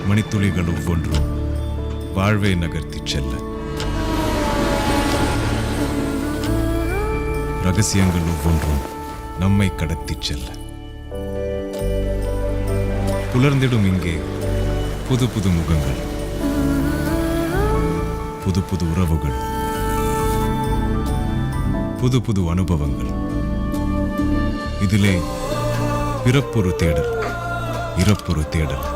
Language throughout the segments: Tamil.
மணித்துளிகள் ஒவ்வொன்றும் வாழ்வை நகர்த்திச் செல்ல, ரகசியங்கள் ஒவ்வொன்றும் நம்மை கடத்திச் செல்ல, புலர்ந்திடும் இங்கே புது புது முகங்கள், புது புது உறவுகள், புது புது அனுபவங்கள். இதிலே பிறப்பொரு தேடல், இறப்பொரு தேடல்,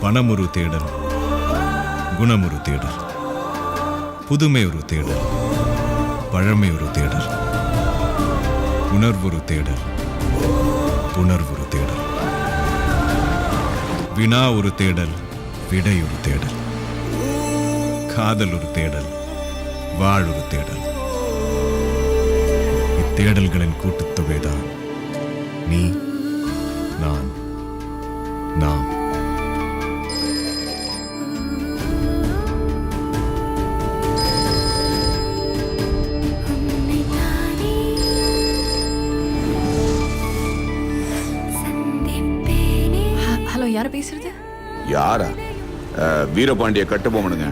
பணமொரு தேடல், குணமொரு தேடல், புதுமை ஒரு தேடல், பழமை ஒரு தேடல், உணர்வொரு தேடல், உணர்வொரு தேடல், வினா ஒரு தேடல், விடை ஒரு தேடல், காதல் ஒரு தேடல், வாழ் ஒரு தேடல். இத்தேடல்களின் கூட்டுத்தொகைதான் நீ, நான், நாம். ஹலோ, யார பேசுறது? யாரா? வீரபாண்டிய கட்டுபொம்மனுங்க.